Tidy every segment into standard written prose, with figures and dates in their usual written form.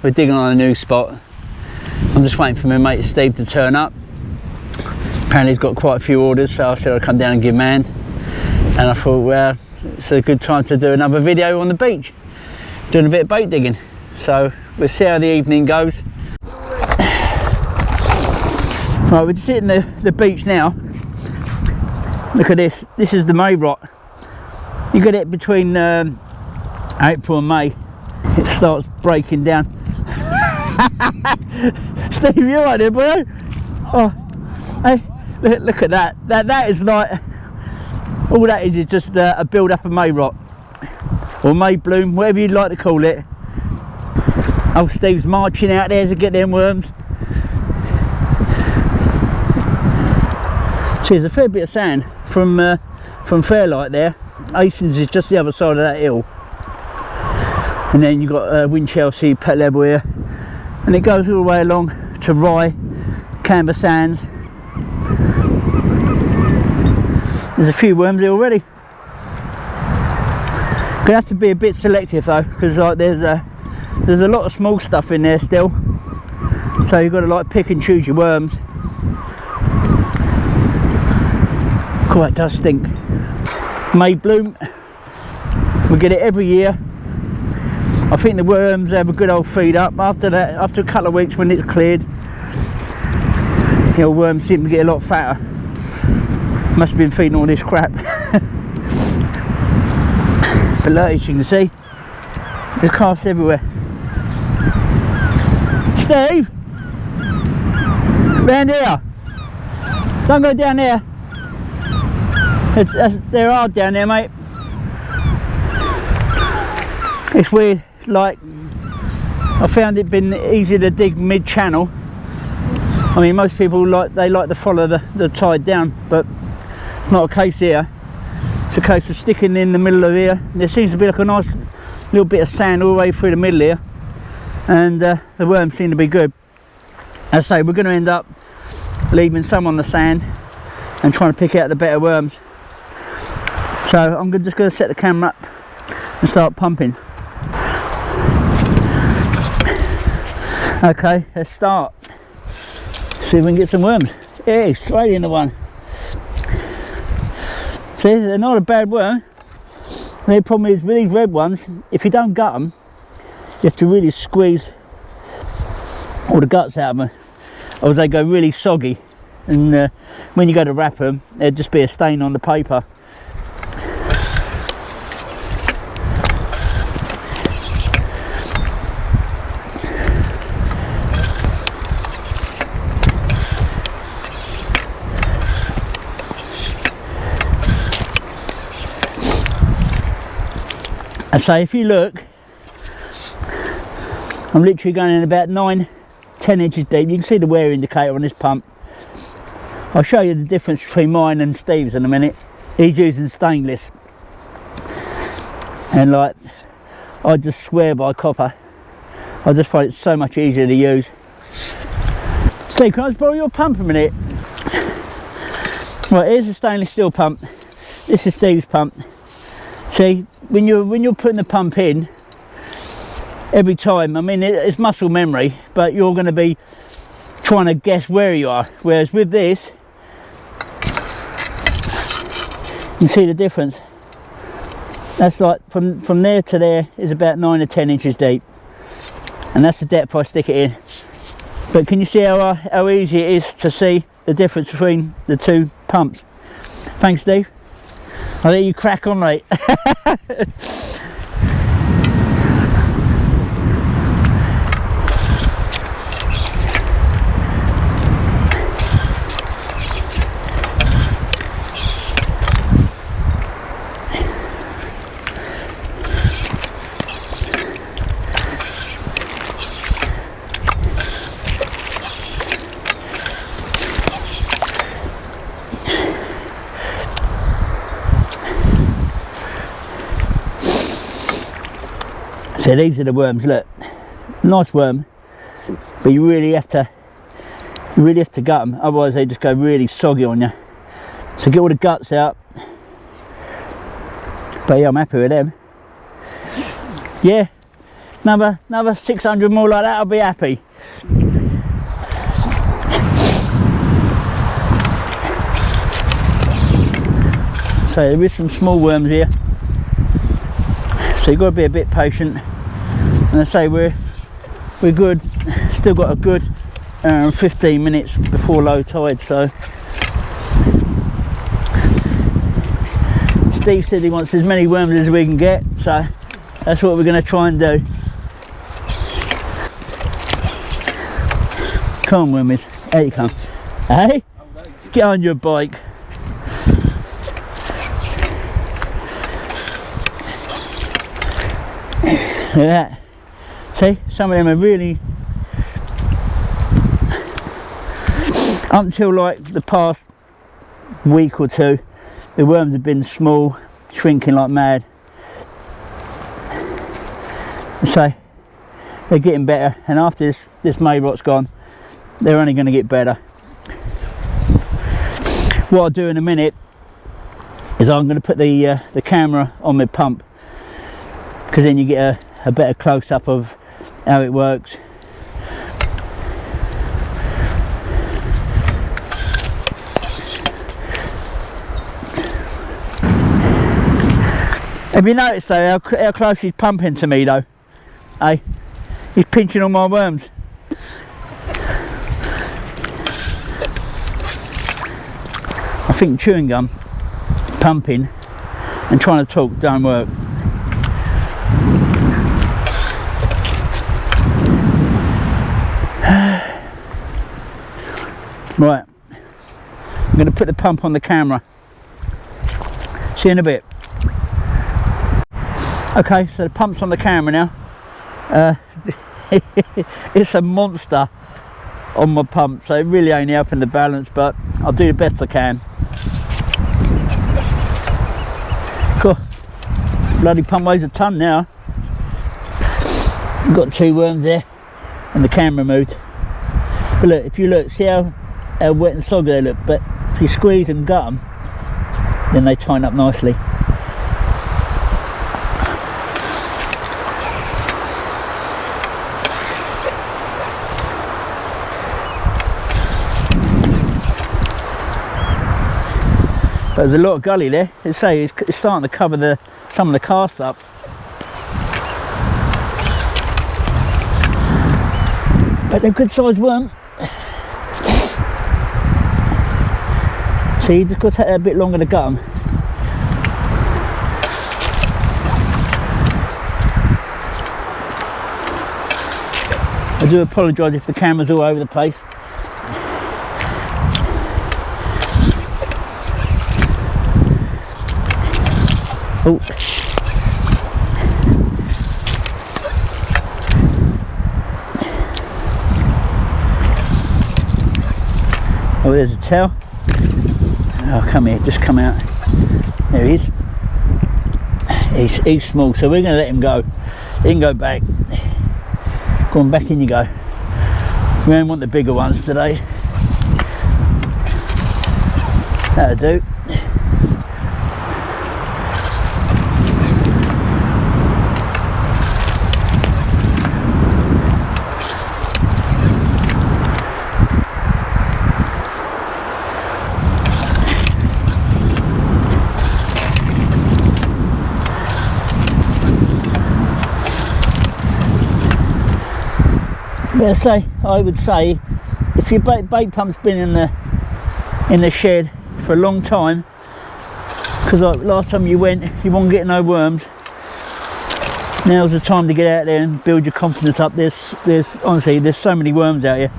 We're digging on a new spot. I'm just waiting for my mate Steve to turn up. Apparently he's got quite a few orders, so I said I'd come down and give him a hand. And I thought, well, it's a good time to do another video on the beach, doing a bit of bait digging. So we'll see how the evening goes. Right, we're sitting the beach now. Look at this. This is the May rot. You get it between April and May. It starts breaking down. Steve, you right there, boy? Oh, hey, look at that. That is like, all that is just a build up of May rot, or May bloom, whatever you'd like to call it. Oh, Steve's marching out there to get them worms. So there's a fair bit of sand from Fairlight there. Hastings is just the other side of that hill. And then you've got Winchelsea, Pett level here, and it goes all the way along to Rye, Canberra Sands. There's a few worms here already. Gonna have to be a bit selective though, because like there's a lot of small stuff in there still, so you've got to like pick and choose your worms. Quite does stink. May bloom, we get it every year. I think the worms have a good old feed up. After that, after a couple of weeks when it's cleared, the old worms seem to get a lot fatter. Must have been feeding all this crap. But look, as you can see, there's casts everywhere. Steve, round here. Don't go down there. There are down there, mate. It's weird. Like, I found it been easier to dig mid-channel. I mean, most people like to follow the tide down, but it's not a case here. It's a case of sticking in the middle of here. There seems to be like a nice little bit of sand all the way through the middle here, and the worms seem to be good. As I say, we're going to end up leaving some on the sand and trying to pick out the better worms. So I'm just going to set the camera up and start pumping. Okay, let's start. See if we can get some worms. Yeah, straight into one. See, they're not a bad worm. The problem is with these red ones, if you don't gut them, you have to really squeeze all the guts out of them, or they go really soggy. And when you go to wrap them, there'd just be a stain on the paper. I say, if you look, I'm literally going in about 9-10 inches deep. You can see the wear indicator on this pump. I'll show you the difference between mine and Steve's in a minute. He's using stainless, and like, I just swear by copper. I just find it so much easier to use. Steve, can I just borrow your pump a minute? Right, here's a stainless steel pump. This is Steve's pump. See, when you're putting the pump in, every time, I mean, it's muscle memory, but you're going to be trying to guess where you are. Whereas with this, you can see the difference. That's like from there to there is about 9 or 10 inches deep, and that's the depth I stick it in. But can you see how easy it is to see the difference between the two pumps? Thanks, Steve. I'll let you crack on, mate. So these are the worms. Look, nice worm, but you really have to gut them, otherwise they just go really soggy on you. So get all the guts out. But yeah, I'm happy with them. Yeah, Another 600 more like that, I'll be happy. So there is some small worms here, so you've got to be a bit patient. And I say we're good, still got a good 15 minutes before low tide. So Steve said he wants as many worms as we can get, so that's what we're going to try and do. Come on, wormies, there you come. Hey, get on your bike. Look at that. See, some of them are really, up until like the past week or two, the worms have been small, shrinking like mad. So they're getting better, and after this May rot's gone, they're only going to get better. What I'll do in a minute is I'm going to put the camera on my pump, because then you get a better close-up of how it works. Have you noticed though how close he's pumping to me though? Hey, he's pinching all my worms. I think chewing gum, pumping and trying to talk don't work. Right, I'm going to put the pump on the camera. See you in a bit. Okay, so the pump's on the camera now. It's a monster on my pump, so it really ain't helping the balance, but I'll do the best I can. Cool. Bloody pump weighs a ton now. Got 2 worms there and the camera moved. But look, if you look, see how wet and soggy they look, but if you squeeze and gut them, then they tighten up nicely. But there's a lot of gully there. It's starting to cover some of the cast up. But they're good sized worm. So you just got to take a bit longer to gut them. I do apologise if the camera's all over the place. Oh. Oh, there's a tail. Oh, come here, just come out. There he is. He's small, so we're going to let him go. He can go back. Go on, back in you go. We don't want the bigger ones today. That'll do. I would say if your bait pump's been in the shed for a long time, because like last time you went you won't get no worms, now's the time to get out there and build your confidence up. There's honestly there's so many worms out here.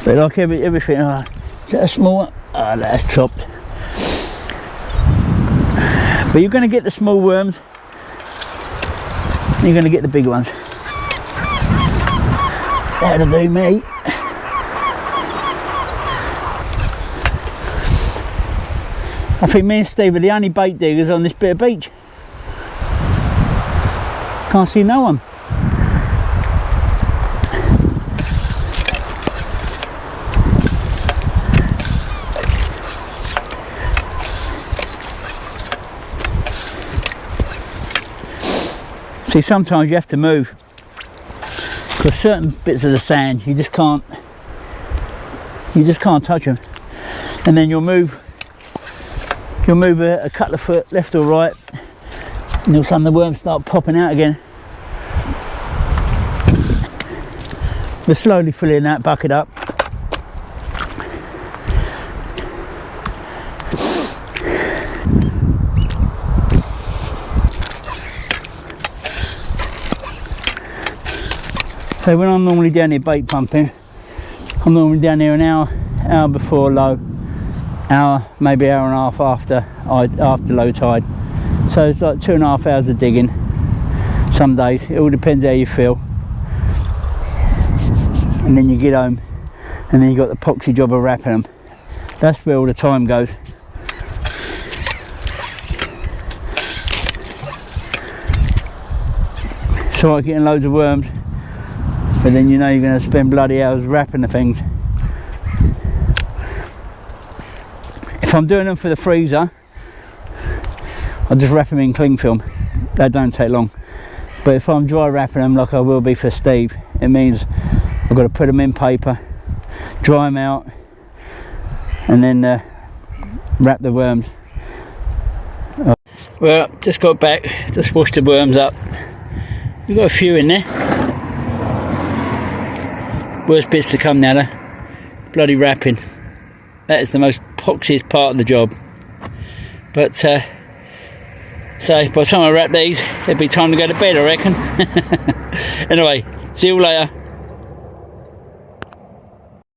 But like everything, is that a small one? Oh, that's chopped. But you're going to get the small worms, you're going to get the big ones. That'll do me. I think me and Steve are the only bait diggers on this bit of beach. Can't see no one. See, sometimes you have to move because certain bits of the sand you just can't touch them, and then you'll move a couple of foot left or right, and all of a sudden the worms start popping out again. We're slowly filling that bucket up. So when I'm normally down here bait pumping, I'm normally down here an hour before low, maybe hour and a half after low tide. So it's like 2.5 hours of digging some days. It all depends how you feel. And then you get home, and then you got the poxy job of wrapping them. That's where all the time goes. It's all right getting loads of worms, but then you know you're going to spend bloody hours wrapping the things. If I'm doing them for the freezer, I'll just wrap them in cling film. That don't take long. But if I'm dry wrapping them like I will be for Steve, it means I've got to put them in paper, dry them out, and then wrap the worms. Well, just got back, just washed the worms up. We've got a few in there. Worst bits to come now though, bloody wrapping. That is the most poxiest part of the job. But so by the time I wrap these, it'll be time to go to bed, I reckon. Anyway, see you later.